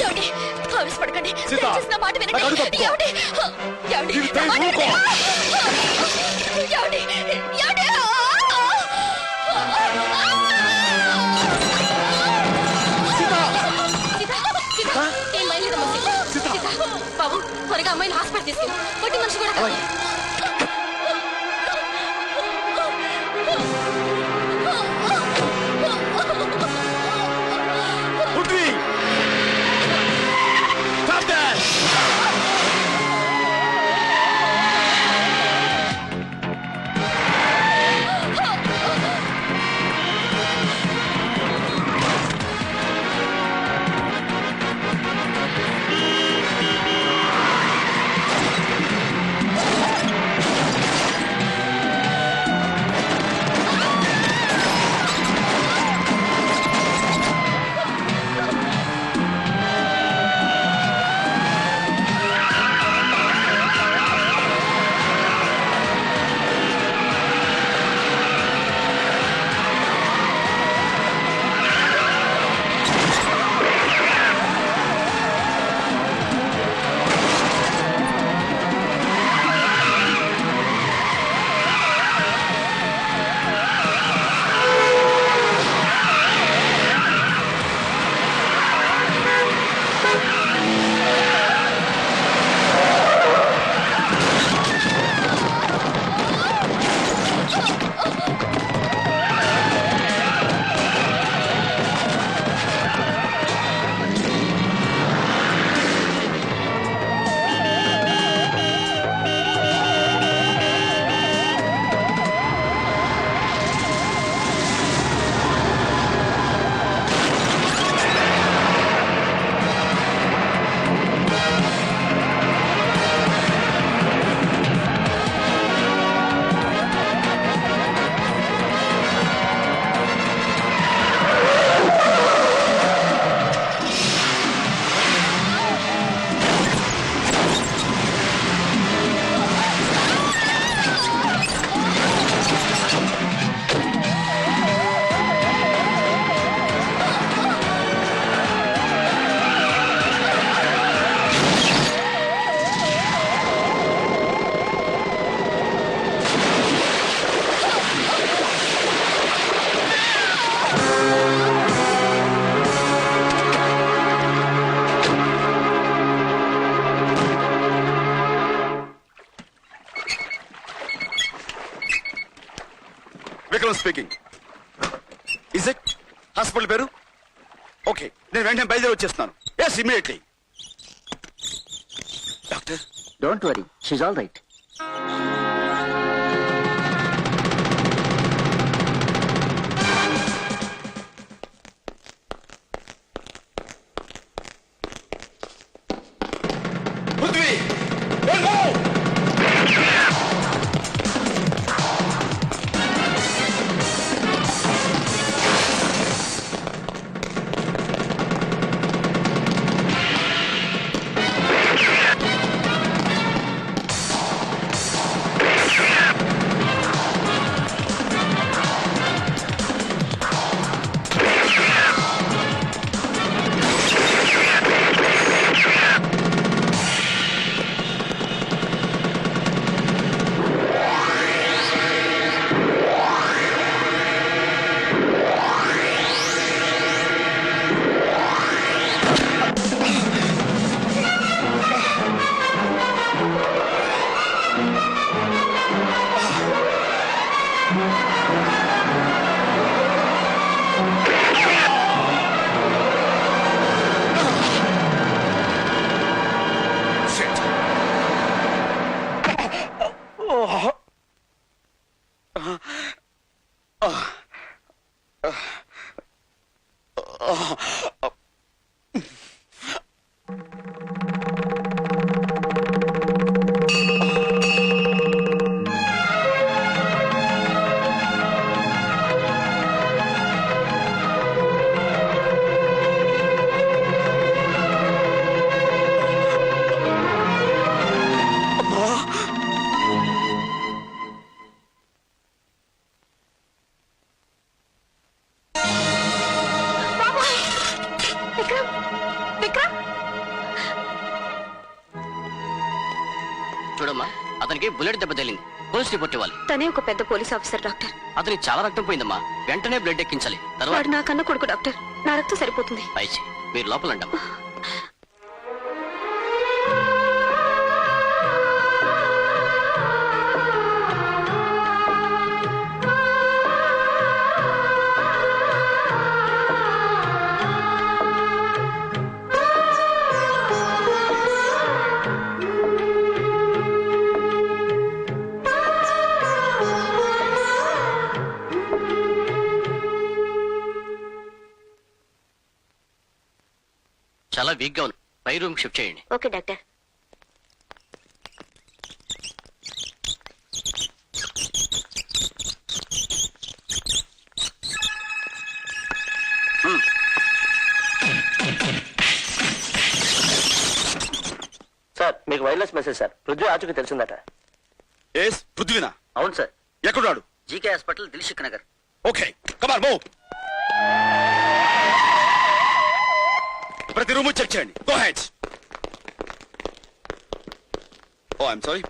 ఏమండి ఆవేశపడకండి దయచేసి నా మాట వినండి ఏమండి ఏమండి నా మాట వినండి ఏమండి ఏమండి ఏం బయలుదేరమ్మా సీత బాబు త్వరగా అమ్మాయిని హాస్పిటల్ తీసుకెళ్ళి కొట్టి మనిషి కూడా Vikram speaking. Is it? Hospital పేరు? Okay. నేను వెంటనే బయలుదేరి వచ్చేస్తున్నాను. Yes, immediately. Doctor? Don't worry. She's all right. Prithvi! Don't move! Vikram చూడమ్మా, అతనికి బుల్లెట్ దెబ్బ తగిలింది. పోలీస్ రిపోర్ట్ ఇవ్వాలి. తనే ఒక పెద్ద పోలీస్ ఆఫీసర్ డాక్టర్. అతనికి చాలా రక్తం పోయిందమ్మా. వెంటనే బ్లడ్ ఎక్కించాలి. తర్వాత వాడు నా కన్న కొడుకు డాక్టర్. నా రక్తం సరిపోతుంది. పైచి మీరు లోపల అండమ్మా. చాలా వీక్ గా ఉంది. పై రూమ్ షిఫ్ట్ చేయండి. Okay doctor. సార్ మీకు వైర్లెస్ మెసేజ్ సార్. పృథ్వీ ఆచూకి తెలిసిందట. ఎస్ పృథ్వీనా? అవును సార్. ఎక్కడున్నాడు? GK hospital, Dilsukhnagar. Okay come on move. ప్రతి రూమ్ చెక్ చేయండి. Go ahead. Oh I'm sorry.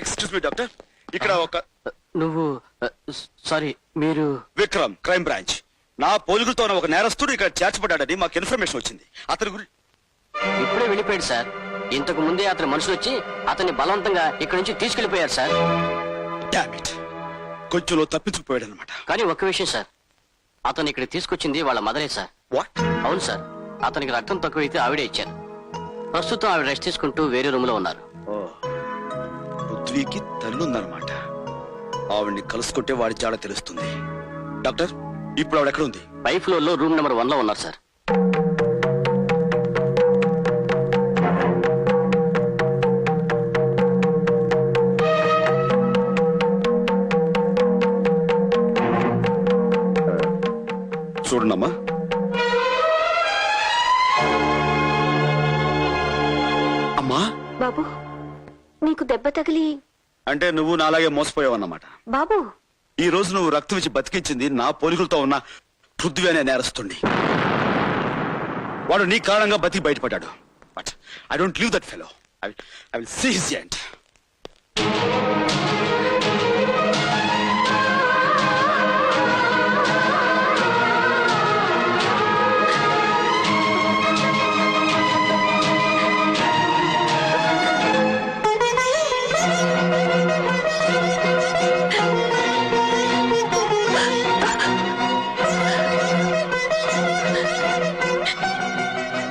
Excuse me doctor, ఇక్కడ ఒక నువ్వు సారీ మీరు విక్రమ్, క్రైమ్ బ్రాంచ్. నా పోలికలతో ఉన్న ఒక నేరస్తుడు ఇక్కడ చేర్చబడ్డాడని మాకు ఇన్ఫర్మేషన్ వచ్చింది. అతని గురించి ఇప్పుడే వెళ్ళిపోయాడు సార్. ఇంతకు ముందే అతని మనుషులు వచ్చి అతన్ని బలవంతంగా ఇక్కడి నుంచి తీసుకెళ్లిపోయారు సార్. డామ్ ఇట్, కొంచెంలో తప్పించుకుపోయాడు అనమాట. కానీ ఒక్క విషయం సార్, అతను ఇక్కడ తీసుకొచ్చింది వాళ్ళ మదరే సార్. వాట్? అవును సార్. అతనికి రక్తం తక్కువైతే ఆవిడే ఇచ్చారు. ప్రస్తుతం ఆవిడ రెస్ట్ తీసుకుంటూ వేరే రూమ్ లో ఉన్నారు. పృథ్వీకి తల్లి ఉందన్నమాట. ఆవిడ్ని కలుసుకుంటే వాడి జాడ తెలుస్తుంది. డాక్టర్, ఇప్పుడు ఆవిడ ఎక్కడ ఉంది? పై ఫ్లోర్ లో రూమ్ నెంబర్ 1 లో ఉన్నారు సార్. చూడండమ్మా. అమ్మా. బాబు, నీకు దెబ్బ తగిలి అంటే నువ్వు నాలాగే మోసపోయావన్నమాట. బాబు, ఈ రోజు నువ్వు రక్తం ఇచ్చి బతికించింది నా పోలికలతో ఉన్న పృథ్వీ అనే నేరస్తుండి. వాడు నీ కారణంగా బతికి బయటపడ్డాడు. But I don't leave that fellow. I will see his end.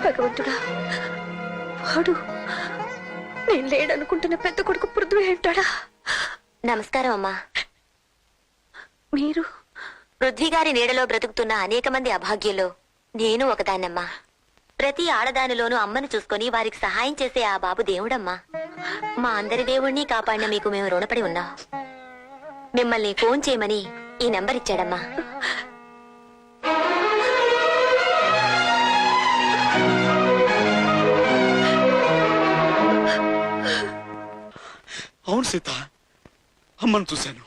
భగవంతుడా, వాడు నేను లేడనుకుంటున్న పెద్ద కొడుకు పృథ్వీ ఉంటాడా? నమస్కారం అమ్మా. మీరు పృథ్వీ గారి నీడలో బ్రతుకుతున్న అనేక మంది అభాగ్యుల్లో నేను ఒకదాన్నమ్మా. ప్రతి ఆడదానిలోనూ అమ్మను చూసుకొని వారికి సహాయం చేసే ఆ బాబు దేవుడమ్మా. మా అందరి దేవుణ్ణి కాపాడిన మీకు మేము రుణపడి ఉన్నాం. మిమ్మల్ని ఫోన్ చేయమని ఈ నంబర్ ఇచ్చాడమ్మా. అవును సీత, అమ్మను చూశాను.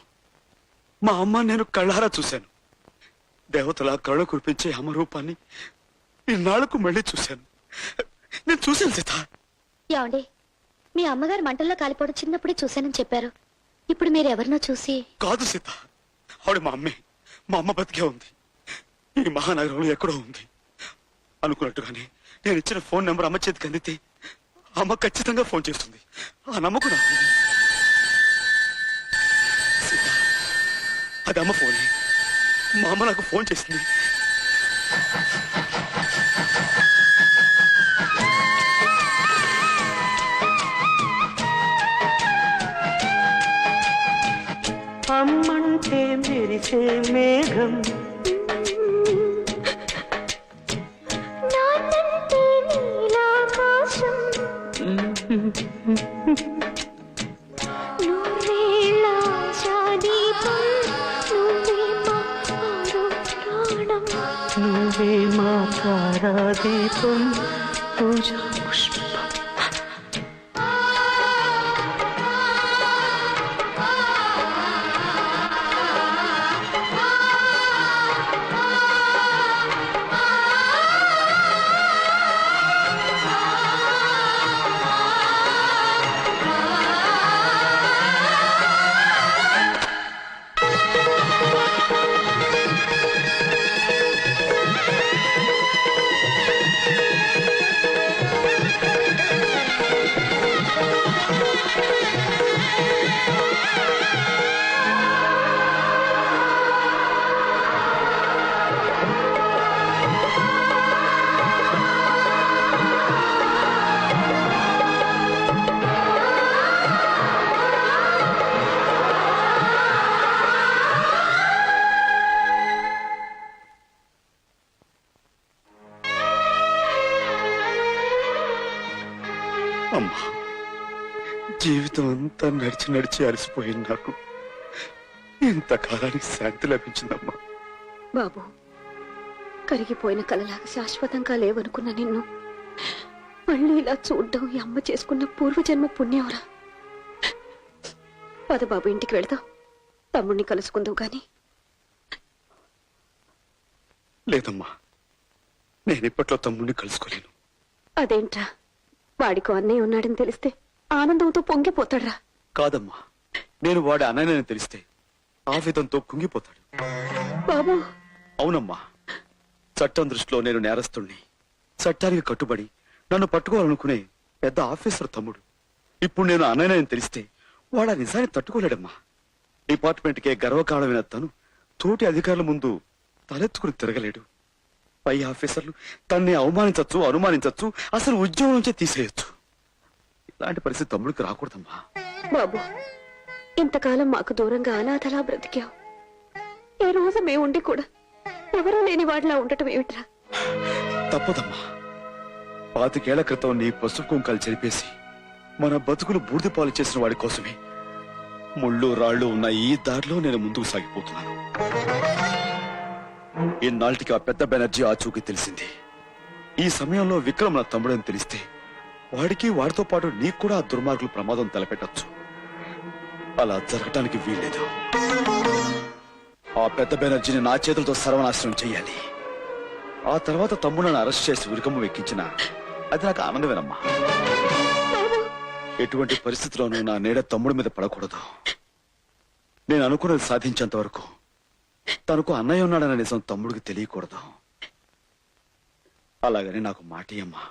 మా అమ్మ నేను కళ్ళారా చూశాను. దేవతల కళ్ళు కురిపించే అమ్మ రూపాన్ని ఇన్నాళ్లకు మళ్ళీ చూశాను. నేను చూశాను సీత. ఏమండి, మీ అమ్మగారు మంటల్లో కాలిపోవడం చిన్నప్పుడే చూశానని చెప్పారు. ఇప్పుడు మీరు ఎవరినో చూసి... కాదు సీత, ఆవిడ మా అమ్మే. మా అమ్మ బతికే ఉంది. ఈ మహానగరంలో ఎక్కడో ఉంది. అనుకున్నట్టుగానే నేను ఇచ్చిన ఫోన్ నెంబర్ అమ్మ చేతికి అందితే అమ్మ ఖచ్చితంగా ఫోన్ చేస్తుంది. ఆ నమ్మకం నాకు ఉంది. సీత, అది అమ్మ ఫోనే. మా అమ్మ నాకు ఫోన్ చేసింది. అమ్మంటే మెరిసే మేఘం, నాన్నంటే నీలాకాశం, నువ్వేళ ఆశాదీపం, నువ్వే మా ఆరో ప్రాణం. నువ్వే మా తారాదీపం, పూజా పుష్పం. అమ్మా, జీవితం అంతా నడిచి నడిచి అలసిపోయింది నాకు. ఇంతకాలానికి శాంతి లభించిందమ్మా. బాబు, కరిగిపోయిన కలలాగా శాశ్వతంగా లేవనుకున్న నిన్ను మళ్ళీ ఇలా చూడ్డం ఈ అమ్మ చేసుకున్న పూర్వజన్మ పుణ్యంరా. పద బాబు, ఇంటికి వెళదాం. తమ్ముణ్ణి కలుసుకుందాం గాని. లేదమ్మా, నేనిప్పట్లో తమ్ముడిని కలుసుకోలేను. అదేంట్రా, వాడికో అన్నయ్య ఉన్నాడని తెలిస్తే ఆనందంతో పొంగిపోతాడ్రా. కాదమ్మా, నేను వాడి అన్నయ్యని తెలిస్తే ఆవేదంతో కుంగిపోతాడు. బాబు, అవునమ్మా, చట్టం దృష్టిలో నేను నేరస్తుణ్ణి. చట్టానికి కట్టుబడి నన్ను పట్టుకోవాలనుకునే పెద్ద ఆఫీసర్ తమ్ముడు. ఇప్పుడు నేను అన్నయ్యని తెలిస్తే వాడు ఆ నిజాన్ని తట్టుకోలేడమ్మా. డిపార్ట్మెంట్కే గర్వకారణమైన తను తోటి అధికారుల ముందు తలెత్తుకుని తిరగలేడు. పై ఆఫీసర్లు తన్ని అవమానించచ్చు, అనుమానించచ్చు, అసలు ఉద్యోగం నుంచే తీసేయచ్చు. ఇలాంటి పరిస్థితి తమ్ముడికి రాకూడదమ్మా. బాబు, ఇంతకాలం మాకు దూరంగా అనాథలా బ్రతికావు. ఏ రోజు మేముండి కూడా ఎవరూ లేని వాడిలా ఉండటం ఏమిట్రా? తప్పదమ్మా. 25 ఏళ్ల క్రితం నీ పసుపు కుంకాలు చెరిపేసి మన బతుకులు బూడిద పాలు చేసిన వాడి కోసమే ముళ్ళు రాళ్ళు ఉన్న ఈ దారిలో నేను ముందుకు సాగిపోతున్నాను. ఇన్నాళ్ళకి ఆ పెద్ద బెనర్జీ ఆచూకీ తెలిసింది. ఈ సమయంలో విక్రమ్ నా తమ్ముడని తెలిస్తే వాడికి, వాడితో పాటు నీకు కూడా ఆ దుర్మార్గులు ప్రమాదం తలపెట్టచ్చు. అలా జరగటానికి వీల్లేదు. ఆ పెద్ద బెనర్జీని నా చేతులతో సర్వనాశనం చెయ్యాలి. ఆ తర్వాత తమ్ముడని అరెస్ట్ చేసి ఉరికమ్మ ఎక్కించిన అది నాకు ఆనందమేనమ్మా. ఎటువంటి పరిస్థితిలోనూ నా నీడ తమ్ముడి మీద పడకూడదు. నేను అనుకున్నది సాధించేంత వరకు తనకు అన్నయ్య ఉన్నాడన్న నిజం తమ్ముడికి తెలియకూడదు. అలాగని నాకు మాట అమ్మా.